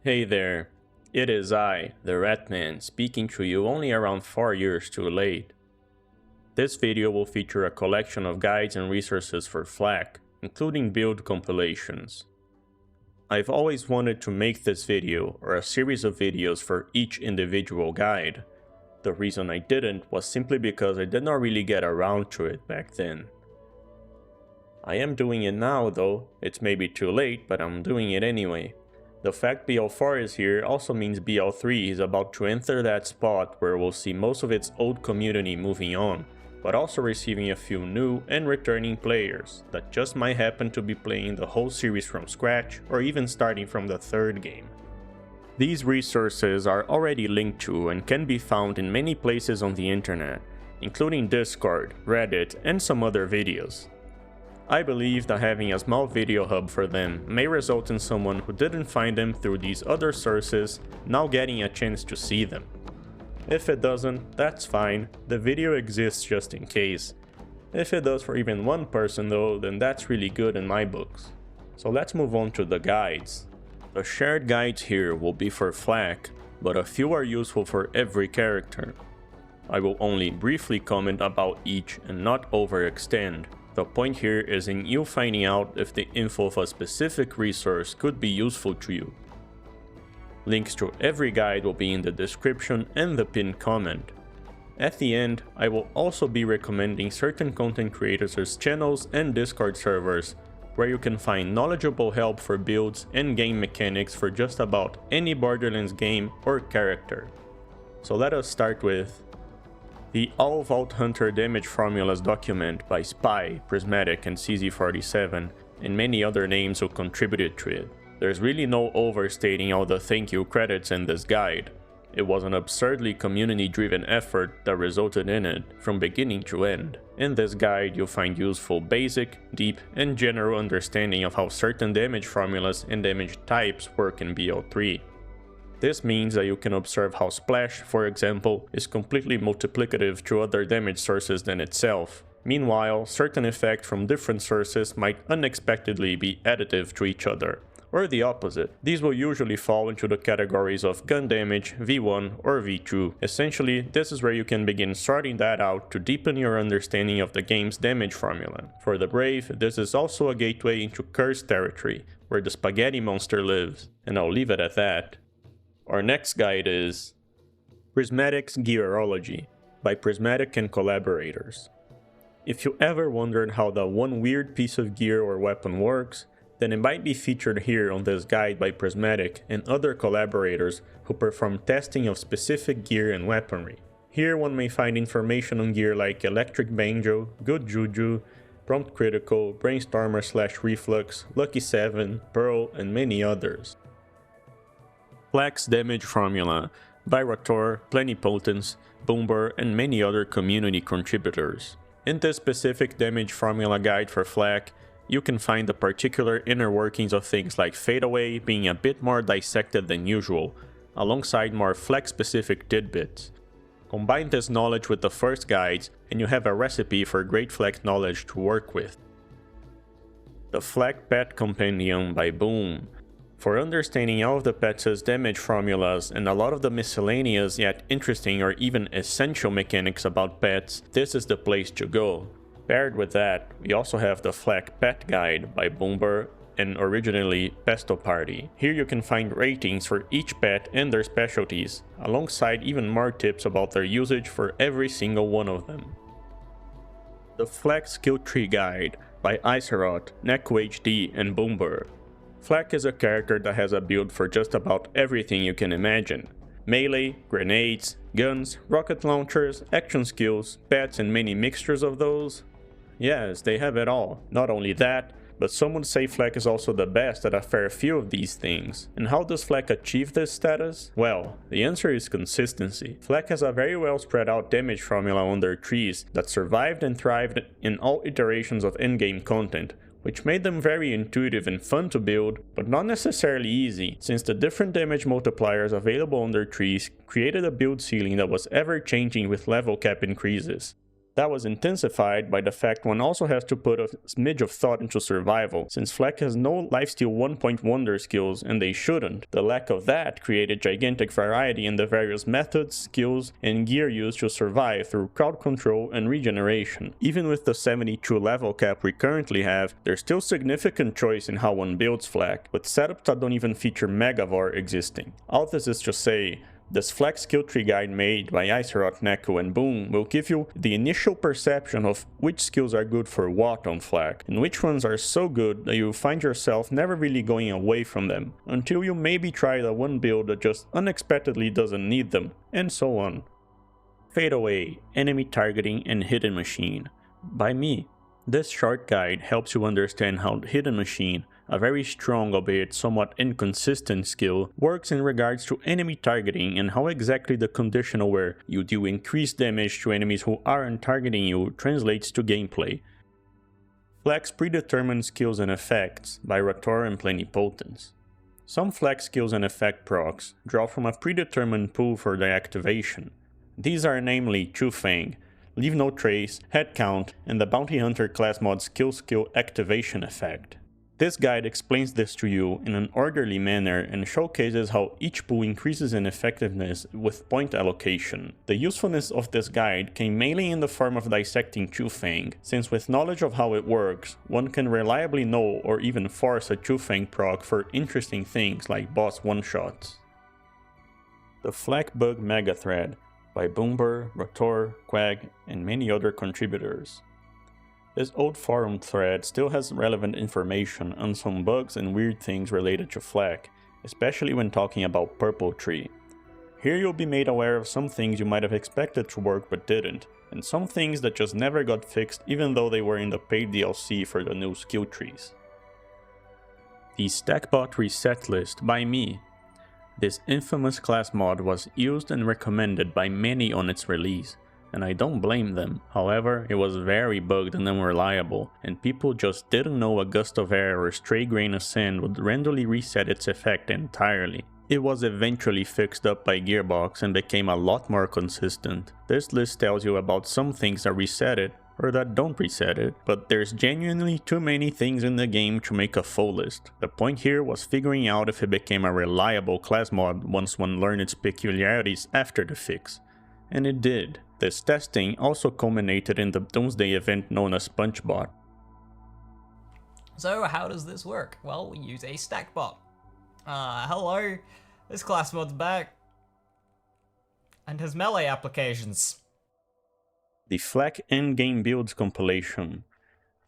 Hey there, it is I, the Ratman, speaking to you only around 4 years too late. This video will feature a collection of guides and resources for FL4K, including build compilations. I've always wanted to make this video, or a series of videos for each individual guide. The reason I didn't was simply because I did not really get around to it back then. I am doing it now though, it's maybe too late, but I'm doing it anyway. The fact BL4 is here also means BL3 is about to enter that spot where we'll see most of its old community moving on, but also receiving a few new and returning players that just might happen to be playing the whole series from scratch or even starting from the third game. These resources are already linked to and can be found in many places on the internet, including Discord, Reddit, and some other videos. I believe that having a small video hub for them may result in someone who didn't find them through these other sources now getting a chance to see them. If it doesn't, that's fine, the video exists just in case. If it does for even one person though, then that's really good in my books. So let's move on to the guides. The shared guides here will be for FL4K, but a few are useful for every character. I will only briefly comment about each and not overextend. The point here is in you finding out if the info of a specific resource could be useful to you. Links to every guide will be in the description and the pinned comment. At the end, I will also be recommending certain content creators' channels and Discord servers where you can find knowledgeable help for builds and game mechanics for just about any Borderlands game or character. So let us start with the All Vault Hunter Damage Formulas document by Spy, Prismatic, and CZ47, and many other names who contributed to it. There's really no overstating all the thank you credits in this guide. It was an absurdly community-driven effort that resulted in it from beginning to end. In this guide, you'll find useful basic, deep, and general understanding of how certain damage formulas and damage types work in BL3. This means that you can observe how Splash, for example, is completely multiplicative to other damage sources than itself. Meanwhile, certain effects from different sources might unexpectedly be additive to each other, or the opposite. These will usually fall into the categories of gun damage, V1 or V2. Essentially, this is where you can begin sorting that out to deepen your understanding of the game's damage formula. For the brave, this is also a gateway into cursed territory, where the spaghetti monster lives, and I'll leave it at that. Our next guide is Prismatic's Gearology by Prismatic and collaborators. If you ever wondered how the one weird piece of gear or weapon works, then it might be featured here on this guide by Prismatic and other collaborators who perform testing of specific gear and weaponry. Here one may find information on gear like Electric Banjo, Good Juju, Prompt Critical, Brainstormer/Reflux, Lucky 7, Pearl, and many others. FL4K's damage formula by Rator, Plenipotence, Boomber, and many other community contributors. In this specific damage formula guide for FL4K, you can find the particular inner workings of things like Fadeaway being a bit more dissected than usual, alongside more FL4K-specific tidbits. Combine this knowledge with the first guides, and you have a recipe for great FL4K knowledge to work with. The FL4K Pet Compendium by Boom. For understanding all of the pets' damage formulas and a lot of the miscellaneous yet interesting or even essential mechanics about pets, this is the place to go. Paired with that, we also have the FL4K Pet Guide by Boomber and originally Pesto Party. Here you can find ratings for each pet and their specialties, alongside even more tips about their usage for every single one of them. The FL4K Skill Tree Guide by Icerot, NekoHD, and Boomber. FL4K is a character that has a build for just about everything you can imagine. Melee, grenades, guns, rocket launchers, action skills, pets, and many mixtures of those. Yes, they have it all. Not only that, but some would say FL4K is also the best at a fair few of these things. And how does FL4K achieve this status? Well, the answer is consistency. FL4K has a very well spread out damage formula on their trees that survived and thrived in all iterations of endgame content, which made them very intuitive and fun to build, but not necessarily easy, since the different damage multipliers available on their trees created a build ceiling that was ever changing with level cap increases. That was intensified by the fact one also has to put a smidge of thought into survival, since Flak has no lifesteal 1-point wonder skills and they shouldn't. The lack of that created gigantic variety in the various methods, skills, and gear used to survive through crowd control and regeneration. Even with the 72 level cap we currently have, there's still significant choice in how one builds Flak, with setups that don't even feature Megavor existing. All this is to say, this Flak skill tree guide made by Icerot, Neko, and Boom will give you the initial perception of which skills are good for what on Flak, and which ones are so good that you'll find yourself never really going away from them, until you maybe try the one build that just unexpectedly doesn't need them, and so on. Fade Away, Enemy Targeting, and Hidden Machine, by me. This short guide helps you understand how Hidden Machine, a very strong albeit somewhat inconsistent skill, works in regards to enemy targeting and how exactly the conditional where you do increased damage to enemies who aren't targeting you translates to gameplay. Flak's Predetermiend Skills and Effects by Rator and Plenipotence. Some Flak skills and effect procs draw from a predetermined pool for their activation. These are namely Chufang, Leave No Trace, Head Count, and the Bounty Hunter class mod Skill Activation effect. This guide explains this to you in an orderly manner and showcases how each pool increases in effectiveness with point allocation. The usefulness of this guide came mainly in the form of dissecting Chufang, since with knowledge of how it works, one can reliably know or even force a Chufang proc for interesting things like boss one-shots. The FL4K Bug Megathread by Boomber, Rator, Quag, and many other contributors. This old forum thread still has relevant information on some bugs and weird things related to FL4K, especially when talking about Purple Tree. Here you'll be made aware of some things you might have expected to work but didn't, and some things that just never got fixed even though they were in the paid DLC for the new skill trees. The Stackbot Reset List by me. This infamous class mod was used and recommended by many on its release, and I don't blame them. However, it was very bugged and unreliable, and people just didn't know a gust of air or a stray grain of sand would randomly reset its effect entirely. It was eventually fixed up by Gearbox and became a lot more consistent. This list tells you about some things that reset it, or that don't reset it, but there's genuinely too many things in the game to make a full list. The point here was figuring out if it became a reliable class mod once one learned its peculiarities after the fix. And it did. This testing also culminated in the Doomsday event known as SpongeBot. So how does this work? Well, we use a Stackbot. Hello, this class mod's back. And has melee applications. The FL4K Endgame builds compilation.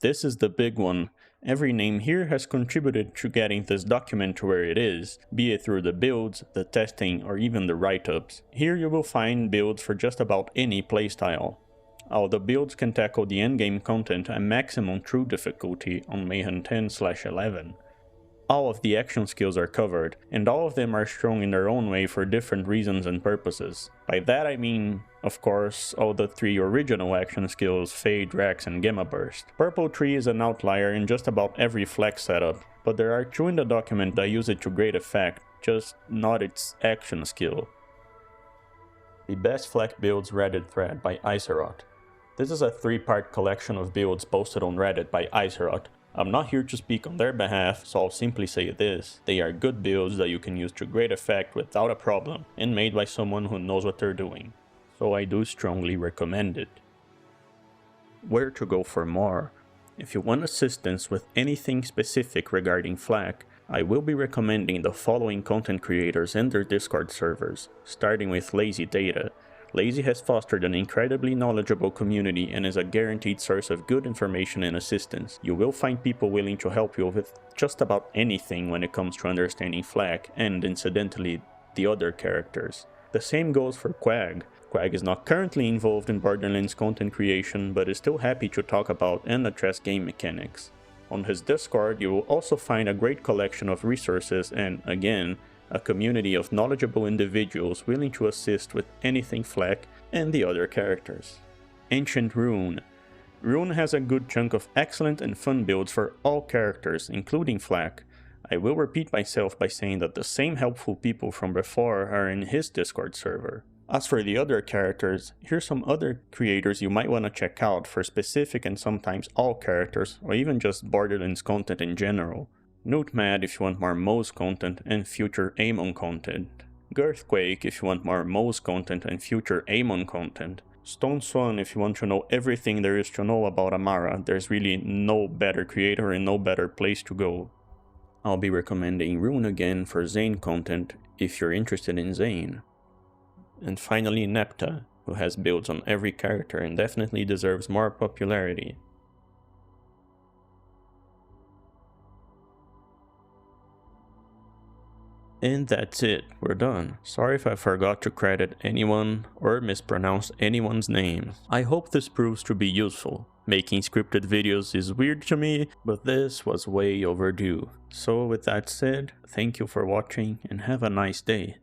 This is the big one. Every name here has contributed to getting this document to where it is, be it through the builds, the testing, or even the write-ups. Here you will find builds for just about any playstyle. All the builds can tackle the endgame content at maximum true difficulty on Mayhem 10/11. All of the action skills are covered, and all of them are strong in their own way for different reasons and purposes. By that I mean, of course, all the 3 original action skills, Fade, Rax, and Gamma Burst. Purple Tree is an outlier in just about every FL4K setup, but there are 2 in the document that use it to great effect, just not its action skill. The Best FL4K Builds Reddit thread by Icerot. This is a 3-part collection of builds posted on Reddit by Icerot. I'm not here to speak on their behalf, so I'll simply say this: they are good builds that you can use to great effect without a problem, and made by someone who knows what they're doing. So I do strongly recommend it. Where to go for more? If you want assistance with anything specific regarding FL4K, I will be recommending the following content creators and their Discord servers, starting with Lazy Data. Lazy has fostered an incredibly knowledgeable community and is a guaranteed source of good information and assistance. You will find people willing to help you with just about anything when it comes to understanding FL4K and, incidentally, the other characters. The same goes for Quag. Quag is not currently involved in Borderlands content creation, but is still happy to talk about and address game mechanics. On his Discord, you will also find a great collection of resources and, again, a community of knowledgeable individuals willing to assist with anything FL4K and the other characters. Ancient Rune. Rune has a good chunk of excellent and fun builds for all characters, including FL4K. I will repeat myself by saying that the same helpful people from before are in his Discord server. As for the other characters, here's some other creators you might want to check out for specific and sometimes all characters, or even just Borderlands content in general. Newtmad if you want more Mo's content and future Amon content. Girthquake if you want more Mo's content and future Amon content. Stone Swan if you want to know everything there is to know about Amara. There's really no better creator and no better place to go. I'll be recommending Rune again for Zane content if you're interested in Zane. And finally Nepta, who has builds on every character and definitely deserves more popularity. And that's it, we're done. Sorry if I forgot to credit anyone or mispronounced anyone's name. I hope this proves to be useful. Making scripted videos is weird to me, but this was way overdue. So with that said, thank you for watching and have a nice day.